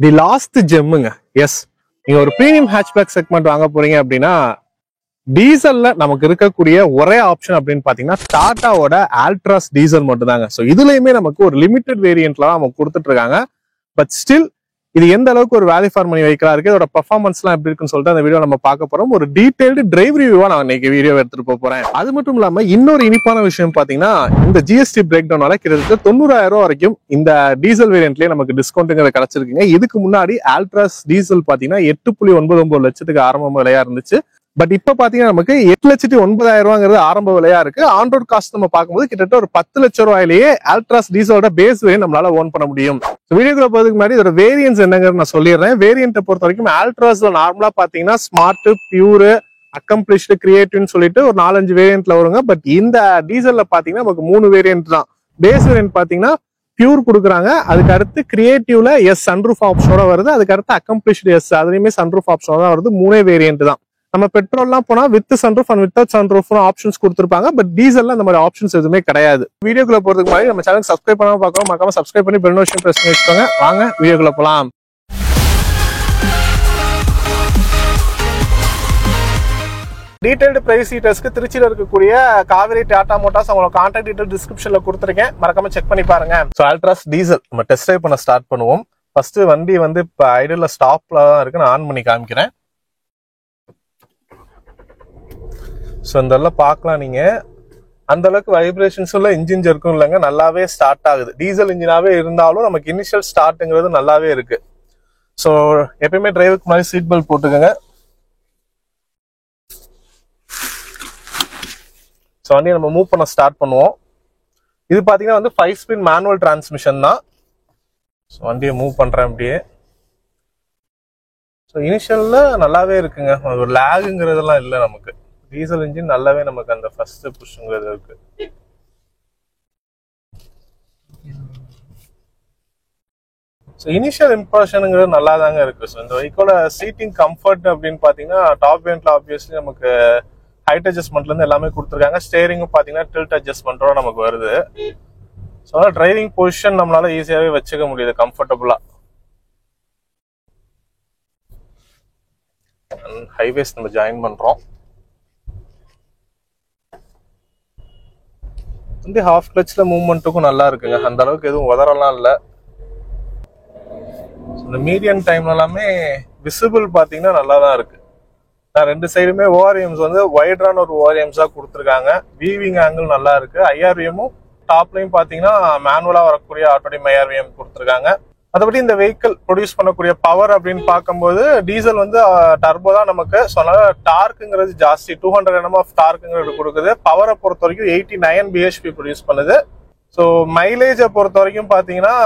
The last ஜெம்முங்க. S, நீங்க ஒரு premium hatchback segment வாங்க போறீங்க அப்படின்னா டீசல்ல நமக்கு இருக்கக்கூடிய ஒரே ஆப்ஷன் அப்படின்னு பாத்தீங்கன்னா டாட்டாவோட ஆல்ட்ராஸ் டீசல் மட்டும் தாங்க. ஸோ இதுலயுமே நமக்கு ஒரு லிமிடெட் வேரியன்ட்ல நமக்கு கொடுத்துட்டு இருக்காங்க. பட் ஸ்டில் இது எந்த அளவுக்கு ஒரு வேல்யூ ஃபார் மணி வெஹிக்கிளா இருக்கு, இதோட பெர்ஃபார்மன்ஸ் எல்லாம் எப்படி இருக்குன்னு சொல்லிட்டு அந்த வீடியோ நம்ம பார்க்க போறோம். ஒரு டீடைல்டு டிரைவ் ரிவ்யூவா நான் இன்னைக்கு வீடியோ எடுத்துட்டு போறேன். அது மட்டும் இல்லாம இன்னொரு இனிப்பான விஷயம் பாத்தீங்கன்னா இந்த ஜிஎஸ்டி பிரேக் டவுனால கிட்டத்தட்ட 90,000 ரூபாய் வரைக்கும் இந்த டீசல் வேரியன்ட்லயே நமக்கு டிஸ்கவுண்ட்ங்கிறது கிடைச்சிருக்குங்க. இதுக்கு முன்னாடி ஆல்ட்ராஸ் டீசல் பாத்தீங்கன்னா 8.99 லட்சத்துக்கு ஆரம்ப விலையா இருந்துச்சு. பட் இப்ப பாத்தீங்கன்னா நமக்கு 8,09,000 ரூபாங்கிறது ஆரம்ப விலையா இருக்கு. ஆன்-ரோட் காஸ்ட் நம்ம பார்க்கும்போது கிட்டத்தட்ட ஒரு 10 லட்சம் ரூபாயிலேயே ஆல்ட்ராஸ் டீசலோட பேஸ் வேரியன்ட் நம்மளால ஓன் பண்ண முடியும். வீடியோக்குள்ள போறதுக்கு முன்னாடி இதோட வேரியன்ஸ் என்னங்கிறது நான் சொல்லிடுறேன். வேரியன்ட்டை பொறுத்த வரைக்கும் ஆல்ட்ராஸ்ல நார்மலா பாத்தீங்கன்னா ஸ்மார்ட், பியூர், அக்கம்ப்ளிஷ்டு, கிரியேட்டிவ்னு சொல்லிட்டு ஒரு 4-5 வேரியன்ட்ல வருங்க. பட் இந்த டீசல்ல பாத்தீங்கன்னா நமக்கு 3 வேரியன்ட் தான். பேஸ் வேரியன்ட் பாத்தீங்கன்னா பியூர் கொடுக்குறாங்க. அதுக்கு அடுத்து கிரியேட்டிவ்ல எஸ் சன்ரூஃப் ஆப்ஷனோட வருது. அதுக்கு அடுத்து அக்கம்ப்ளிஷ்டு எஸ், அதுலயுமே சன்ரூஃப் ஆப்ஷனோட தான் வருது. 3 வேரியன்ட் தான். நம்ம பெட்ரோல்லாம் போனா with sunroof and without sunroof options கொடுத்துருப்பாங்க. பட் டீசல்ல அந்த மாதிரி ஆப்ஷன்ஸ் எதுவுமே கிடையாது. வீடியோக்குள்ள போறதுக்கு முன்னாடி நம்ம சேனல் சப்ஸ்கிரைப் பண்ணாம பார்க்கணும், மறக்காம சப்ஸ்கிரைப் பண்ணி பெல் நோட்டிஃபிகேஷன் பிரஸ் பண்ணி வச்சுக்கோங்க. வாங்க வீடியோக்குள்ள போலாம். டீடைல்டு பிரைஸ் டீடைல்ஸ்க்கு திருச்சியில இருக்கக்கூடிய காவேரி டாடா மோட்டார்ஸ் அவங்களோட கான்டாக்ட் டீடைல் டிஸ்கிரிப்ஷன்ல கொடுத்துருக்கேன், மறக்காம செக் பண்ணி பாருங்க. ஸோ ஆல்ட்ராஸ் டீசல் நம்ம டெஸ்ட் ட்ரைவ் பண்ண ஸ்டார்ட் பண்ணுவோம். ஃபர்ஸ்ட் வண்டி வந்து இப்போ ஐடியல்ல ஸ்டாப்ல தான் இருக்கு. நான் ஆன் பண்ணி காமிக்கிறேன். ஸோ இந்த பார்க்கலாம், நீங்க அந்த அளவுக்கு வைப்ரேஷன்ஸ் உள்ள இன்ஜின் இருக்கும் இல்லைங்க, நல்லாவே ஸ்டார்ட் ஆகுது. டீசல் இன்ஜினாவே இருந்தாலும் நமக்கு இனிஷியல் ஸ்டார்ட்ங்கிறது நல்லாவே இருக்கு. ஸோ எப்பயுமே டிரைவருக்கு முன்னாடி சீட் பெல்ட் போட்டுக்கோங்க. ஸோ வண்டியை நம்ம மூவ் பண்ண ஸ்டார்ட் பண்ணுவோம். இது பாத்தீங்கன்னா வந்து 5 ஸ்பீட் மேனுவல் டிரான்ஸ்மிஷன் தான். ஸோ வண்டியை மூவ் பண்றேன் அப்படியே. ஸோ இனிஷியல்ல நல்லாவே இருக்குங்க, ஒரு லேகுங்கிறதெல்லாம் இல்லை. நமக்கு டீசல் இன்ஜின் நல்லாவே நமக்கு அந்த ஃபர்ஸ்ட் புஷ்ங்கிறது இருக்கு. ஸோ இனிஷியல் இம்ப்ரெஷனுங்கிறது நல்லா தாங்க இருக்கு. ஸோ இந்த வெஹிக்கோட சீட்டிங் கம்ஃபர்ட் அப்படின்னு பாத்தீங்கன்னா டாப் வேரியன்ட்ல ஆப்வியஸ்லி நமக்கு ஹைட் அட்ஜஸ்ட்மெண்ட்ல இருந்து எல்லாமே கொடுத்துருக்காங்க. ஸ்டேரிங்கும் பாத்தீங்கன்னா டில்ட் அட்ஜஸ்ட்மெண்டோட நமக்கு வருது. ஸோ டிரைவிங் பொசிஷன் நம்மளால ஈஸியாவே வச்சுக்க முடியுது கம்ஃபர்டபுளா. ஹைவேஸ் நம்ம ஜாயின் பண்றோம். வந்து ஹாஃப் கிளச்ல மூவ்மெண்ட்டுக்கும் நல்லா இருக்குங்க, அந்த அளவுக்கு எதுவும் உதறலாம் இல்லை. இந்த மீடியம் டைம்ல எல்லாமே விசிபிள் பாத்தீங்கன்னா நல்லா தான் இருக்கு. ரெண்டு சைடுமே ஓஆர்எம்ஸ் வந்து வைடரான ஒரு ஓஆர்எம்ஸா கொடுத்துருக்காங்க. வீவிங் ஆங்கிள் நல்லா இருக்கு. ஐஆர்விஎமும் டாப்லயும் பாத்தீங்கன்னா மேனுவலா வரக்கூடிய ஆட்டோடியம் ஐஆர்விஎம் கொடுத்துருக்காங்க. மற்றபடி இந்த வெஹிக்கிள் ப்ரொடியூஸ் பண்ணக்கூடிய பவர் அப்படின்னு பார்க்கும்போது டீசல் வந்து டர்போ தான் நமக்கு. ஸோ அதனால டார்க்குங்கிறது ஜாஸ்தி, 200 Nm ஆஃப் டார்க்குங்கிறது கொடுக்குது. பவரை பொறுத்த வரைக்கும் 89 bhp ப்ரொடியூஸ் பண்ணுது. ஸோ மைலேஜை பொறுத்த வரைக்கும் பார்த்தீங்கன்னா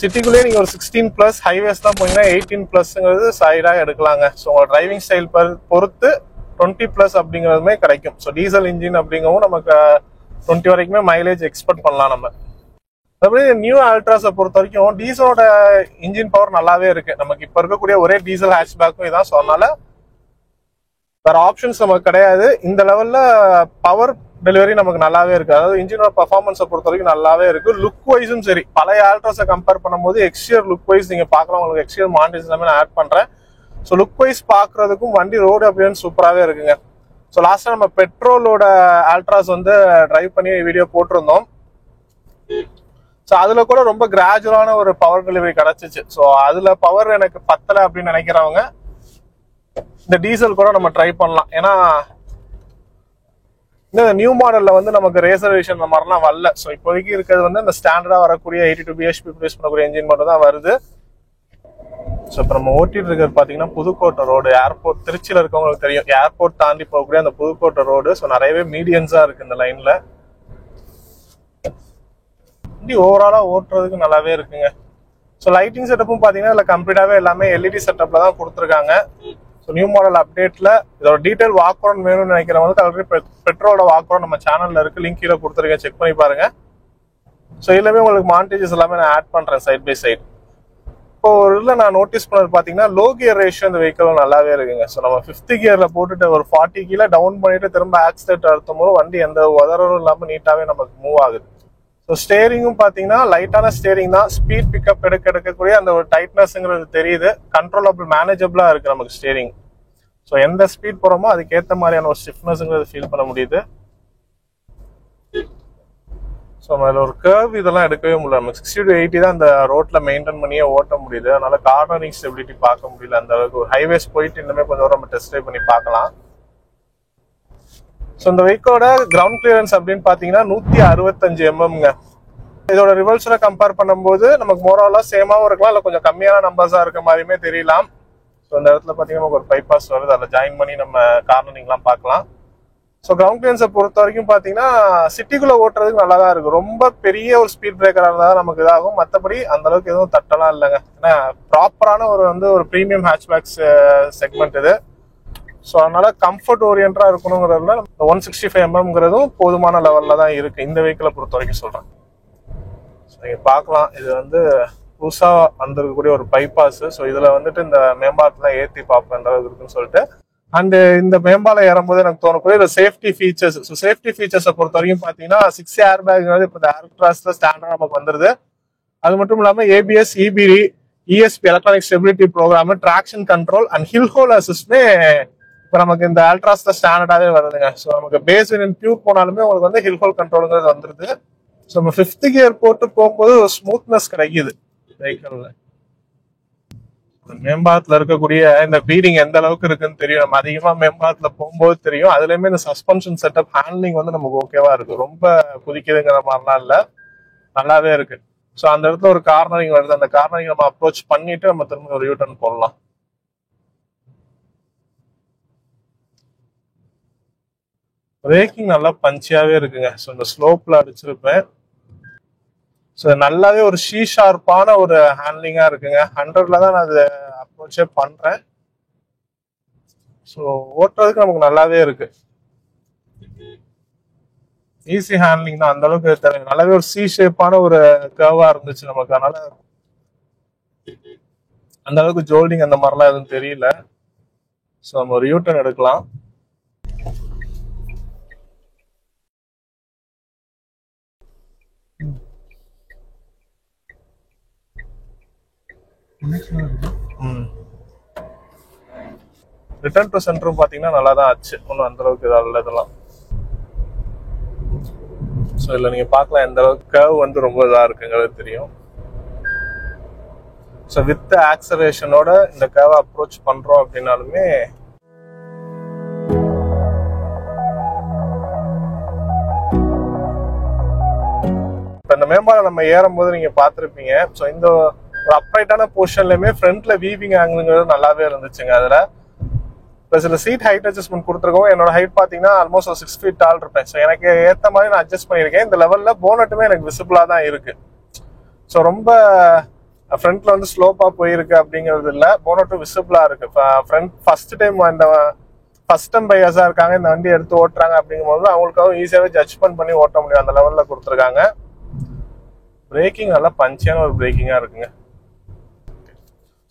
சிட்டிக்குள்ளேயே நீங்கள் ஒரு 16+, ஹைவேஸ் தான் போனீங்கன்னா 18+ங்கிறது சைடாக எடுக்கலாங்க. ஸோ உங்களோட டிரைவிங் ஸ்டைல் பொறுத்து 20+ அப்படிங்கிறதுமே கிடைக்கும். ஸோ டீசல் இன்ஜின் அப்படிங்கவும் நமக்கு 20 வரைக்குமே மைலேஜ் எக்ஸ்பெக்ட் பண்ணலாம் நம்ம. அதுபடி நியூ ஆல்ட்ராஸை பொறுத்த வரைக்கும் டீசலோட இன்ஜின் பவர் நல்லாவே இருக்கு. நமக்கு இப்ப இருக்கக்கூடிய ஒரே டீசல் ஹேட்ச்பேக்கும் இதான். ஸோ அதனால வேற ஆப்ஷன்ஸ் நமக்கு கிடையாது. இந்த லெவல்ல பவர் டெலிவரி நமக்கு நல்லாவே இருக்கு. அதாவது இன்ஜினோட பர்ஃபார்மன்ஸை பொறுத்த வரைக்கும் நல்லாவே இருக்கு. லுக் வைஸும் சரி, பழைய ஆல்ட்ராஸை கம்பேர் பண்ணும்போது எக்ஸ்டியர் லுக் வைஸ் நீங்க பார்க்கலாம். உங்களுக்கு எக்ஸ்டியர் மாண்டேஜ் எல்லாமே நான் ஆட் பண்றேன். ஸோ லுக் வைஸ் பாக்குறதுக்கும் வண்டி ரோடு அப்பியரன்ஸ் சூப்பராகவே இருக்குங்க. ஸோ லாஸ்டா நம்ம பெட்ரோலோட ஆல்ட்ராஸ் வந்து டிரைவ் பண்ணி வீடியோ போட்டிருந்தோம். ஸோ அதுல கூட ரொம்ப கிராஜுவலான ஒரு பவர் டெலிவரி கிடைச்சிச்சு. ஸோ அதுல பவர் எனக்கு பத்தலை அப்படின்னு நினைக்கிறவங்க இந்த டீசல் கூட நம்ம ட்ரை பண்ணலாம். ஏன்னா இந்த நியூ மாடல்ல வந்து நமக்கு ரேசர்வேஷன் இந்த மாதிரிலாம் வரல. ஸோ இப்போதைக்கு இருக்கிறது வந்து இந்த ஸ்டாண்டர்டா வரக்கூடிய 82 bhp ப்ரொடியூஸ் பண்ணக்கூடிய இன்ஜின் மட்டும் தான் வருது. ஸோ இப்போ நம்ம ஓட்டிட்டு இருக்கிறது பார்த்தீங்கன்னா புதுக்கோட்டை ரோடு, ஏர்போர்ட். திருச்சியில் இருக்கவங்களுக்கு தெரியும், ஏர்போர்ட் தாண்டி போகக்கூடிய அந்த புதுக்கோட்டை ரோடு. ஸோ நிறையவே மீடியன்ஸா இருக்கு இந்த லைன்ல. ஓவராலா ஓட்டுறதுக்கு நல்லாவே இருக்குங்க. ஸோ லைட்டிங் செட்டப்பும் பாத்தீங்கன்னா இதுல கம்ப்ளீட்டாவே எல்லாமே எல்இடி செட்டப்ல தான் கொடுத்துருக்காங்க. ஸோ நியூ மாடல் அப்டேட்ல இதோட டீடைல் வாக் அரவுண்ட் வேணும்னு நினைக்கிறவங்களுக்கு ஆல்ரெடி பெட்ரோலோட வாக் அரவுண்ட் நம்ம சேனல்ல இருக்கு, லிங்க் கீழே கொடுத்துருக்கேன், செக் பண்ணி பாருங்க. ஸோ எல்லாமே உங்களுக்கு மாண்டேஜஸ் எல்லாமே நான் ஆட் பண்றேன் சைட் பை சைட். இப்போ ஒரு இதில் நான் நோட்டீஸ் பண்ணது பாத்தீங்கன்னா லோ கியர் ரேஷியோ இந்த வெஹிக்கிள் நல்லாவே இருக்குங்க. ஸோ நம்ம 5th கியர்ல போட்டுட்டு ஒரு 40 கீழே டவுன் பண்ணிட்டு திரும்ப ஆக்சிலேட்டர் அழுத்தும் போது வண்டி எந்த உதறவும் இல்லாம நீட்டாவே நமக்கு மூவ் ஆகுது. ஸோ ஸ்டேரிங்கும் பார்த்தீங்கன்னா லைட்டான ஸ்டேரிங் தான், ஸ்பீட் பிக்கப் எடுக்கக்கூடிய அந்த ஒரு டைட்னஸ்ங்கிறது தெரியுது, கண்ட்ரோலபிள் மேனேஜபிளா இருக்கு நமக்கு ஸ்டேரிங். ஸோ எந்த ஸ்பீட் போகிறோமோ அதுக்கேற்ற மாதிரியான ஒரு ஸ்டிஃப்னஸ்ங்கிறது ஃபீல் பண்ண முடியுது. ஸோ அதில் ஒரு கர்வ் இதெல்லாம் எடுக்கவே முடியல, நம்ம 60 to 80 தான் அந்த ரோட்ல மெயின்டைன் பண்ணியே ஓட்ட முடியுது. அதனால கார்னரிங் ஸ்டெபிலிட்டி பார்க்க முடியல அந்த அளவுக்கு. ஒரு ஹைவேஸ் போயிட்டு இன்னுமே கொஞ்சம் தூரம் நம்ம டெஸ்ட் ட்ரைவ் பண்ணி பார்க்கலாம். ஸோ இந்த வெஹிக்கலோட கிரவுண்ட் கிளியரன்ஸ் அப்படின்னு பார்த்தீங்கன்னா 165 mmங்க. இதோட ரிவல்ஸோட கம்பேர் பண்ணும்போது நமக்கு மோரலா சேமாவும் இருக்கலாம், இல்லை கொஞ்சம் கம்மியான நம்பர்ஸா இருக்க மாதிரியுமே தெரியலாம். ஸோ இந்த இடத்துல பார்த்தீங்கன்னா நமக்கு ஒரு பைபாஸ் வருது, அதில் ஜாயின் பண்ணி நம்ம கார்னரிங்லாம் பார்க்கலாம். ஸோ கிரவுண்ட் கிளியரன்ஸை பொறுத்த வரைக்கும் பார்த்தீங்கன்னா சிட்டிக்குள்ளே ஓட்டுறதுக்கு நல்லா தான் இருக்கும். ரொம்ப பெரிய ஒரு ஸ்பீட் பிரேக்கராக இருந்தால் நமக்கு இதாகும், மற்றபடி அந்த அளவுக்கு எதுவும் தட்டலாம் இல்லைங்க. ஏன்னா ப்ராப்பரான ஒரு ப்ரீமியம் ஹேட்ச்பேக்ஸ் செக்மெண்ட் இது. ஸோ அதனால கம்ஃபர்ட் ஓரியன்டா இருக்கணுங்கிறதுல 165 mmங்கிறதும் போதுமான லெவலில் தான் இருக்கு இந்த வெஹிக்கிளை பொறுத்த வரைக்கும் சொல்கிறேன். ஸோ நீங்கள் பார்க்கலாம், இது வந்து புதுசாக வந்திருக்கக்கூடிய ஒரு பைபாஸ். ஸோ இதில் வந்துட்டு இந்த மேம்பாலத்தில் ஏற்றி பார்ப்பேன் எந்த அளவுக்கு இருக்குன்னு சொல்லிட்டு. அண்ட் இந்த மேம்பாலம் ஏறும்போது எனக்கு தோணக்கூடிய ஒரு சேஃப்டி ஃபீச்சர்ஸ். ஸோ சேஃப்டி ஃபீச்சர்ஸை பொறுத்த வரைக்கும் பார்த்தீங்கன்னா 6 ஏர் பேக்ங்கிறது இப்போ இந்த ஏர்கிராஃப்ட்ல ஸ்டாண்டர்ட் நமக்கு வந்துருது. அது மட்டும் இல்லாமல் ABS, EBD, ESP electronic stability program, traction control and hill hold அசிஸ்ட்மே இப்போ நமக்கு இந்த அல்ட்ராஸ்ல ஸ்டாண்டர்டாகவே வருதுங்க. ஸோ நமக்கு பேஸ் வேரியன்ட் பியூர் போனாலுமே உங்களுக்கு வந்து ஹில் ஹோல் கண்ட்ரோலுங்கிறது வந்துருது. ஸோ நம்ம 5th கியர் போட்டு போகும்போது ஒரு ஸ்மூத்னஸ் கிடைக்குது வெஹிக்கிள்ல. மேம்பாலத்துல இருக்கக்கூடிய இந்த பீடிங் எந்த அளவுக்கு இருக்குன்னு தெரியும், நம்ம அதிகமா மேம்பாலத்துல போகும்போது தெரியும். அதுலயுமே இந்த சஸ்பென்ஷன் செட்டப் ஹேண்ட்லிங் வந்து நமக்கு ஓகேவா இருக்கு, ரொம்ப குதிக்குதுங்கிற மாதிரிலாம் இல்ல, நல்லாவே இருக்கு. ஸோ அந்த இடத்துல ஒரு கார்னரிங் வருது, அந்த கார்னரிங் நம்ம அப்ரோச் பண்ணிட்டு நம்ம திரும்ப ஒரு யூட்டர்ன் போடலாம். பிரேக்கிங் நல்லா பஞ்சியாவே இருக்குங்க. ஸோ இந்த ஸ்லோப்ல அடிச்சிருப்பேன். ஸோ நல்லாவே ஒரு ஷார்ப்பான ஒரு ஹேண்ட்லிங்கா இருக்குங்க. 100ல தான் நான் அதை அப்ரோச்சே பண்றேன். ஸோ ஓட்டுறதுக்கு நமக்கு நல்லாவே இருக்கு, ஈஸி ஹேண்ட்லிங் தான், அந்த அளவுக்கு தெரியும். நல்லாவே ஒரு ஷேப்பான ஒரு கர்வா இருந்துச்சு நமக்கு, அதனால அந்த அளவுக்கு ஜோல்டிங் அந்த மாதிரிலாம் எதுவும் தெரியல. ஸோ நம்ம ஒரு யூட்டர்ன் எடுக்கலாம். ரிட்டர்ன் டு சென்டரும் பாத்தீங்கன்னா நல்லா தான் ஆச்சு, ஒன்றும் அந்த அளவுக்கு இதாக இதெல்லாம். ஸோ இல்லை நீங்க பார்க்கலாம் எந்த அளவுக்கு கர்வ் வந்து ரொம்ப இதா இருக்குங்கிறது தெரியும். ஸோ வித் ஆக்சலேஷனோட இந்த கர்வை அப்ரோச் பண்றோம் அப்படின்னாலுமே இப்போ இந்த மேம்பாலம் நம்ம ஏறும் போது நீங்க பார்த்துருப்பீங்க. ஸோ இந்த ஒரு அப்ரைட்டான பொசிஷன்லயுமே ஃப்ரண்ட்ல வீவிங் ஆங்கிள்ங்கிறது நல்லாவே இருந்துச்சுங்க. அதுல ப்ளஸ் இந்த சீட் ஹைட் அட்ஜஸ்ட்மெண்ட் கொடுத்துருக்கோம். என்னோட ஹைட் பார்த்தீங்கன்னா ஆல்மோஸ்ட் ஒரு 6 feet டால் இருப்பேன். ஸோ எனக்கு ஏற்ற மாதிரி நான் அட்ஜஸ்ட் பண்ணியிருக்கேன். இந்த லெவலில் போனட்டுமே எனக்கு விசிபிளாக தான் இருக்கு. ஸோ ரொம்ப ஃப்ரண்ட்ல வந்து ஸ்லோப்பாக போயிருக்கு அப்படிங்கிறது இல்லை, போனட்டும் விசிபிளாக இருக்கு. ஃப்ரண்ட் ஃபர்ஸ்ட் டைம் பையர்ஸாக இருக்காங்க, இந்த வண்டி எடுத்து ஓட்டுறாங்க அப்படிங்கும்போது அவங்களுக்காக ஈஸியாகவே ஜட்ஜ்மெண்ட் பண்ணி ஓட்ட முடியும், அந்த லெவலில் கொடுத்துருக்காங்க. பிரேக்கிங் நல்லா பஞ்சியான ஒரு பிரேக்கிங்காக இருக்குங்க.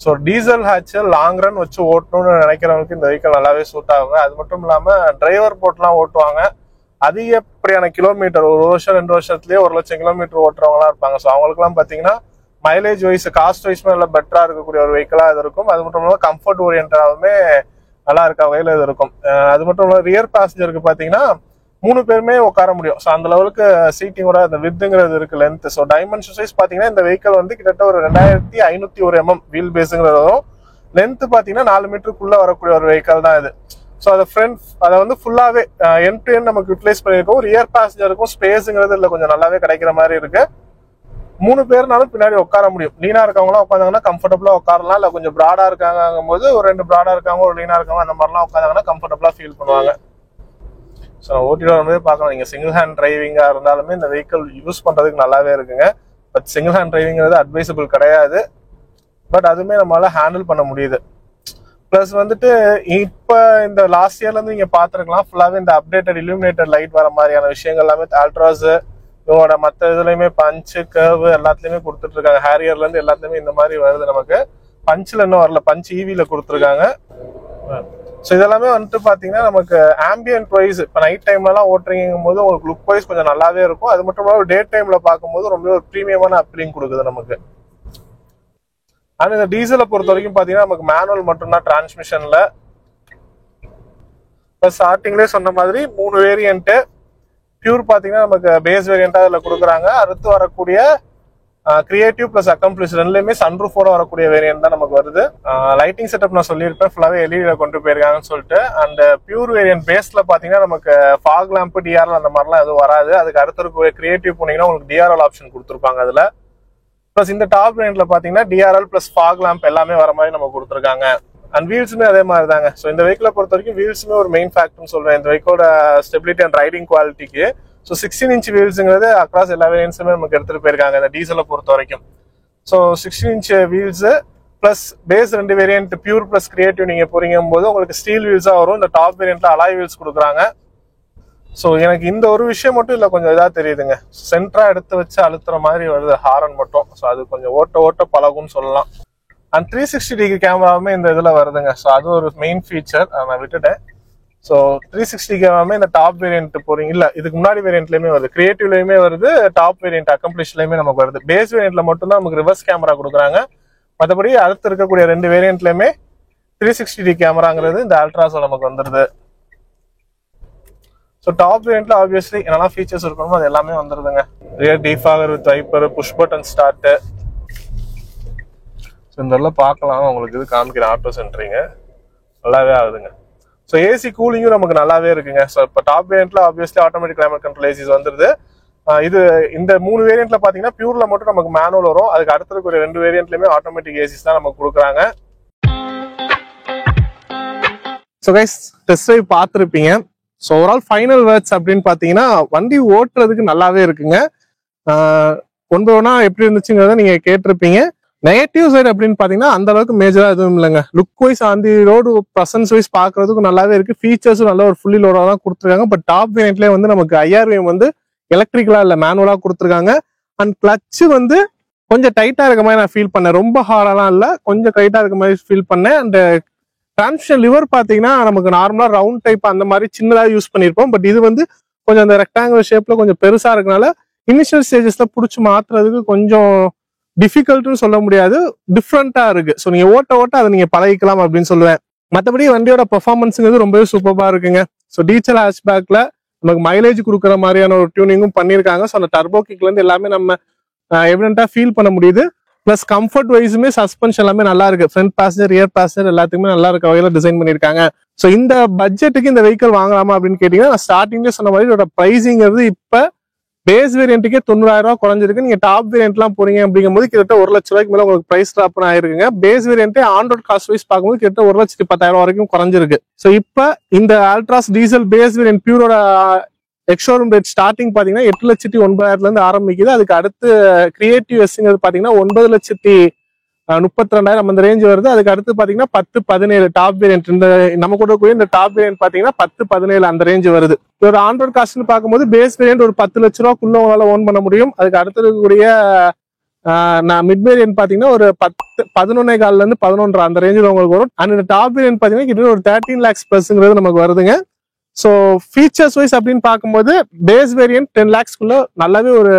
So diesel hatch long run வச்சு ஓட்டணும்னு நினைக்கிறவங்களுக்கு இந்த வெஹிக்கிள் நல்லாவே சூட் ஆகுங்க. அது மட்டும் இல்லாமல் டிரைவர் போட்டுலாம் ஓட்டுவாங்க, அதிகப்படியான கிலோமீட்டர், 1 வருஷம் 2 வருஷத்துலேயே 1 லட்சம் கிலோமீட்டர் ஓட்டுறவங்களாம் இருப்பாங்க. ஸோ அவங்களுக்குலாம் பார்த்தீங்கன்னா மைலேஜ் வைஸ் காஸ்ட் வைஸ்மே நல்லா பெட்டராக இருக்கக்கூடிய ஒரு வெஹிக்கிளாக இது இருக்கும். அது மட்டும் இல்லாமல் கம்ஃபர்ட் ஓரியன்டாகவுமே நல்லா இருக்க வகையில் இது இருக்கும். அது மட்டும் இல்லாமல் ரியர் பேசஞ்சருக்கு பார்த்தீங்கன்னா 3 பேருமே உட்கார முடியும். ஸோ அந்த லெவலுக்கு சீட்டிங்கோட அந்த வித்துங்கிறது இருக்கு, லென்த். ஸோ டைமென்ஷன் வைஸ் பார்த்தீங்கன்னா இந்த வெஹிக்கிள் வந்து கிட்டத்தட்ட ஒரு 2501 mm வீல் பேஸுங்கிறதும், லென்த் பார்த்தீங்கன்னா 4 மீட்டருக்குள்ள வரக்கூடிய ஒரு வெஹிக்கிள் தான் இது. ஸோ அதை வந்து ஃபுல்லாவே எண்ட் டு எண்ட் நமக்கு யூட்டிலைஸ் பண்ணியிருக்கோம். ரியர் பேசஞ்சருக்கும் ஸ்பேஸுங்கிறது இல்லை கொஞ்சம் நல்லாவே கிடைக்கிற மாதிரி இருக்கு. 3 பேர்னாலும் பின்னாடி உட்கார முடியும். லீனா இருக்கவங்களாம் உட்காந்தாங்கன்னா கம்ஃபர்டபுளா உட்காரலாம், இல்லை கொஞ்சம் ப்ராடா இருக்காங்கும் போது ஒரு 2 ப்ராடா இருக்காங்க, ஒரு லீனா இருக்காங்க, அந்த மாதிரிலாம் உட்காந்தாங்கன்னா கம்ஃபர்டபுளா ஃபீல் பண்ணுவாங்க. ஸோ ஓட்டிட்டு வரும்போது பார்க்கலாம், நீங்கள் சிங்கிள் ஹேண்ட் டிரைவிங்காக இருந்தாலுமே இந்த வெஹிக்கிள் யூஸ் பண்ணுறதுக்கு நல்லாவே இருக்குங்க. பட் சிங்கிள் ஹேண்ட் டிரைவிங்கிறது அட்வைசபிள் கிடையாது, பட் அதுவுமே நம்மளால ஹேண்டில் பண்ண முடியுது. ப்ளஸ் வந்துட்டு இப்போ இந்த லாஸ்ட் இயர்லேருந்து நீங்கள் பார்த்துருக்கலாம், ஃபுல்லாகவே இந்த அப்டேட்டட் இலுமினேட்டட் லைட் வர மாதிரியான விஷயங்கள் எல்லாமே அல்ட்ராஸ் இவங்களோட மற்ற இதுலையுமே பஞ்சு கர்வு எல்லாத்துலேயுமே கொடுத்துட்டு இருக்காங்க. ஹேரியர்லேருந்து எல்லாத்துலேயுமே இந்த மாதிரி வருது. நமக்கு பஞ்சில் இன்னும் வரல, பஞ்ச் ஈவியில் கொடுத்துருக்காங்க. ஸோ இதெல்லாமே வந்துட்டு பார்த்தீங்கன்னா நமக்கு ஆம்பியன்ட் வைஸ் இப்போ நைட் டைம்லலாம் ஓட்டுறீங்கும் போது உங்களுக்கு லுக் வைஸ் கொஞ்சம் நல்லாவே இருக்கும். அது மட்டும் இல்லாமல் டே டைமில் பார்க்கும்போது ரொம்ப ஒரு ப்ரீமியமான அப்பீலிங் கொடுக்குது நமக்கு. ஆனால் இந்த டீசலை பொறுத்த வரைக்கும் பார்த்தீங்கன்னா நமக்கு மேனுவல் மட்டும்தான் டிரான்ஸ்மிஷனில். இப்போ ஸ்டார்டிங்லேயே சொன்ன மாதிரி 3 வேரியன்ட்டு. பியூர் பார்த்தீங்கன்னா நமக்கு பேஸ் வேரியண்ட்டாக அதில் கொடுக்குறாங்க. அடுத்து வரக்கூடிய கிரியேட்டிவ் பிளஸ் அக்கம்ப்ளிஷ் ரெண்டுலேயுமே சன்ரூஃபோட வரக்கூடிய வேரியன்ட் தான் நமக்கு வருது. லைட்டிங் செட்டப் நான் சொல்லியிருப்பேன், ஃபுல்லாகவே எல்இடியில கொண்டு போயிருக்காங்கன்னு சொல்லிட்டு. அண்ட் பியூர் வேரியன்ட் பேஸ்ல பார்த்தீங்கன்னா நமக்கு ஃபாக் லேம்ப் டிஆர்எல் அந்த மாதிரிலாம் எதுவும் வராது. அதுக்கு அடுத்து இருக்க கிரியேட்டிவ் போனீங்கன்னா உங்களுக்கு டிஆர்எல் ஆப்ஷன் கொடுத்துருப்பாங்க அதில். ப்ளஸ் இந்த டாப் வேரியன்ட்ல பார்த்தீங்கன்னா டிஆர்எல் பிளஸ் ஃபாக் லேம்ப் எல்லாமே வர மாதிரி நம்ம கொடுத்துருக்காங்க. அண்ட் வீல்ஸுமே அதே மாதிரி தாங்க. ஸோ இந்த வெஹிக்கிளை பொறுத்த வரைக்கும் வீல்ஸுமே ஒரு மெயின் ஃபேக்டர்னு சொல்றேன் இந்த வெஹிக்கோட ஸ்டெபிலிட்டி அண்ட் ரைடிங் குவாலிட்டிக்கு. ஸோ 16 இன்ச் வீல்ஸுங்கிறது அக்ராஸ் எல்லா வேரியன்ஸுமே நமக்கு எடுத்துட்டு போயிருக்காங்க இந்த டீசலை பொறுத்த வரைக்கும். So 16 inch wheels plus base 2 variant pure plus creative நீங்க போறீங்கும் போது உங்களுக்கு ஸ்டீல் வீல்ஸா வரும். இந்த டாப் வேரியன்ட்ல அலாய் வீல்ஸ் கொடுக்குறாங்க. ஸோ எனக்கு இந்த ஒரு விஷயம் மட்டும் இல்லை கொஞ்சம் இதாக தெரியுதுங்க. சென்டரா எடுத்து வச்சு அழுத்துற மாதிரி வருது ஹாரன் மட்டும். ஸோ அது கொஞ்சம் ஓட்ட பழகும்னு சொல்லலாம். அண்ட் 360 டிகிரி கேமராவுமே இந்த இதுல வருதுங்க. ஸோ அது ஒரு மெயின் ஃபீச்சர், நான் விட்டுட்டேன். ஸோ 360 கேமராவுமே இந்த டாப் வேரியன்ட் போறீங்க இல்ல இதுக்கு முன்னாடி வேரியன்ட்லயுமே வருது, கிரியேட்டிவ்லயுமே வருது, டாப் வேரியன்ட் அக்கம்ப்ளிஷ்லயுமே நமக்கு வருது. பேஸ் வேரியன்ட்ல மட்டும் தான் நமக்கு ரிவர்ஸ் கேமரா கொடுக்குறாங்க. மற்றபடி அடுத்து இருக்கக்கூடிய 2 வேரியன்ட்லயுமே 360 டிகிரி கேமராங்கிறது இந்த அல்ட்ராஸோ நமக்கு வந்துருது. ஸோ டாப் வேரியன்ட்ல ஆப்வியஸ்லி என்னெல்லாம் ஃபீச்சர்ஸ் இருக்கணுமோ அது எல்லாமே வந்துருதுங்க. Rear defogger with wiper, push button start. So இந்த பார்க்கலாம், உங்களுக்கு இது காமிக்கிற ஆட்டோ சென்டரிங்க நல்லாவே ஆகுதுங்க. ஸோ ஏசி கூலிங்கும் நமக்கு நல்லாவே இருக்குங்க. ஸோ இப்போ டாப் வேரியன்ட்ல obviously automatic climate control ACs வந்துருது. இது இந்த 3 வேரியன்ட்ல பாத்தீங்கன்னா பியூர்ல மட்டும் நமக்கு மேனுவல் வரும். அதுக்கு அடுத்து இருக்கிற 2 வேரியன்ட்லயுமே ஆட்டோமேட்டிக் ஏசிஸ் தான் நமக்கு கொடுக்குறாங்க. ஸோ கைஸ் டெஸ்ட் ட்ரைவ் பார்த்துருப்பீங்க. ஸோ ஓவரால் ஃபைனல் வேர்ட்ஸ் அப்படின்னு பார்த்தீங்கன்னா வண்டி ஓட்டுறதுக்கு நல்லாவே இருக்குங்க. ஒன்று ஒன்றா எப்படி இருந்துச்சுங்கிறத நீங்க கேட்டிருப்பீங்க. நெகட்டிவ் சைடு அப்படின்னு பாத்தீங்கன்னா அந்த அளவுக்கு மேஜரா எதுவும் இல்லைங்க. லுக் வைஸ் அந்த ரோடு ப்ரெசன்ஸ் வைஸ் பாக்குறதுக்கு நல்லாவே இருக்கு. ஃபீச்சர்ஸும் நல்ல ஒரு ஃபுல்லி லோடா தான் கொடுத்துருக்காங்க. பட் டாப் வேரியன்ட்லேயே வந்து நமக்கு IRVM வந்து எலக்ட்ரிக்கலா இல்ல மேனுவலா கொடுத்துருக்காங்க. அண்ட் கிளட்ச் வந்து கொஞ்சம் டைட்டா இருக்க மாதிரி நான் ஃபீல் பண்ணேன். ரொம்ப ஹார்டாலாம் இல்ல, கொஞ்சம் டைட்டா இருக்க மாதிரி ஃபீல் பண்ணேன். அண்ட் டிரான்ஸ்மிஷன் லிவர் பாத்தீங்கன்னா நமக்கு நார்மலா ரவுண்ட் டைப் அந்த மாதிரி சின்னதாக யூஸ் பண்ணியிருப்போம். பட் இது வந்து கொஞ்சம் அந்த ரெக்டாங்குலர் ஷேப்ல கொஞ்சம் பெருசா இருக்கனால இனிஷியல் ஸ்டேஜஸ்ல பிடிச்சி மாத்துறதுக்கு கொஞ்சம் டிஃபிகல்ட்னு சொல்ல முடியாது, டிஃப்ரெண்டா இருக்கு. ஸோ நீங்க ஓட்ட அதை நீங்க பழகிக்கலாம் அப்படின்னு சொல்லுவேன். மற்றபடி வண்டியோட பெர்ஃபார்மன்ஸுங்கிறது ரொம்பவே சூப்பரா இருக்குங்க. ஸோ டீசல் ஹேஷ்பேக்ல நமக்கு மைலேஜ் கொடுக்குற மாதிரியான ஒரு டியூனிங்கும் பண்ணியிருக்காங்க. ஸோ அந்த டர்போ கிக்ல இருந்து எல்லாமே நம்ம எவிடென்ட்டா ஃபீல் பண்ண முடியுது. பிளஸ் கம்ஃபர்ட் வைஸுமே சஸ்பென்ஷன் எல்லாமே நல்லா இருக்கு. ஃப்ரண்ட் பேசஞ்சர் ரியர் பேசஞ்சர் எல்லாத்துக்குமே நல்லா இருக்க வகையில டிசைன் பண்ணியிருக்காங்க. ஸோ இந்த பட்ஜெட்டுக்கு இந்த வெஹிக்கிள் வாங்கலாமா அப்படின்னு கேட்டீங்கன்னா நான் ஸ்டார்டிங்லேயே சொன்ன மாதிரி இதோட பிரைசிங்கிறது இப்ப பேஸ் வேரியன்ட்டுக்கே 90,000 ரூபாய் குறைஞ்சிருக்கு. நீங்க டாப் வேரியன்ட்லாம் போறீங்க அப்படிங்கும்போது கிட்டத்தட்ட 1 லட்ச ரூபாய்க்கு மேல உங்களுக்கு பிரைஸ் ட்ராப் ஆயிருக்குங்க. பேஸ் வேரியன்ட்டே ஆன் ரோட் காஸ்ட் வைஸ் பார்க்கும்போது கிட்டத்தட்ட 1,10,000 வரைக்கும் குறைஞ்சிருக்கு. ஸோ இப்ப இந்த அல்ட்ராஸ் டீசல் பேஸ் வேரியன்ட் பியூரோட எக்ஸ்ஷோரூம் ரேட் ஸ்டார்டிங் பாத்தீங்கன்னா 8,09,000 இருந்து ஆரம்பிக்குது. அதுக்கு அடுத்து கிரியேட்டிவ் எஸ்ங்கிறது பாத்தீங்கன்னா 9,32,000 அந்த ரேஞ்ச் வருது. அதுக்கு அடுத்து பாத்தீங்கன்னா 10-17 டாப் வேரியன்ட். இந்த நம்ம கூட கூடிய இந்த டாப் வேரியன்ட் பாத்தீங்கன்னா 10-17 அந்த ரேஞ்ச் வருது. ஒரு ஆண்ட்ராய்ட் காஸ்ட்னு பார்க்கும்போது பேஸ் வேரியன்ட் ஒரு 10 லட்ச ரூபாய்க்குள்ள உங்களால ஓன் பண்ண முடியும். அதுக்கு அடுத்து இருக்கக்கூடிய மிட் வேரியன்ட் பாத்தீங்கன்னா ஒரு 11,400,000 இருந்து 11,500 அந்த ரேஞ்சில் உங்களுக்கு வரும். அண்ட் இந்த டாப் வேரியன்ட் பாத்தீங்கன்னா கிட்ட ஒரு 13 lakhs பிளஸ்ங்கிறது நமக்கு வருதுங்க. ஸோ ஃபீச்சர்ஸ் வைஸ் அப்படின்னு பார்க்கும்போது பேஸ் வேரியன்ட் 10 lakhsக்குள்ள நல்லாவே ஒரு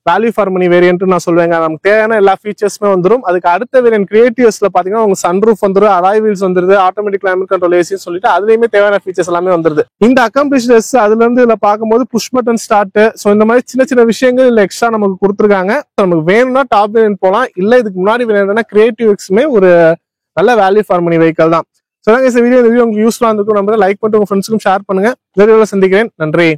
வேல்யூ ஃபார் மணி வேரியன்ட் நான் சொல்லுவேங்க. நமக்கு தேவையான எல்லா ஃபீச்சர்ஸுமே வந்துடும். அதுக்கு அடுத்த வேரியன்ட் கிரியேட்டிவ்ஸ்ல பாத்தீங்கன்னா உங்களுக்கு சன்ரூஃப் வந்துடும், அலாய் வீல்ஸ் வந்துருது, ஆட்டோமேட்டிக் கிளைமேட் கண்ட்ரோல் ஏசின்னு சொல்லிட்டு அதுலயுமே தேவையான ஃபீச்சர்ஸ் எல்லாமே வந்துருது. இந்த அக்கம்ப்ளிஷ்னஸ் அதுல இருந்து இதுல பார்க்கும்போது புஷ் பட்டன் ஸ்டார்ட், ஸோ இந்த மாதிரி சின்ன சின்ன விஷயங்கள் இல்ல எக்ஸ்ட்ரா நமக்கு கொடுத்துருக்காங்க. நமக்கு வேணும்னா டாப் வேரியன்ட் போகலாம், இல்ல இதுக்கு முன்னாடி வேணும்னா கிரியேட்டிவ்ஸ்மே ஒரு நல்ல வேல்யூ ஃபார் மணி வெஹிக்கல் தான். ஸோ இந்த வீடியோ உங்களுக்கு யூஸ்ஃபுல்லா இருக்கும். நம்ம லைக் பண்ணிட்டு உங்க ஃப்ரெண்ட்ஸுக்கும் ஷேர் பண்ணுங்க. வீடியோல சந்திக்கிறேன். நன்றி.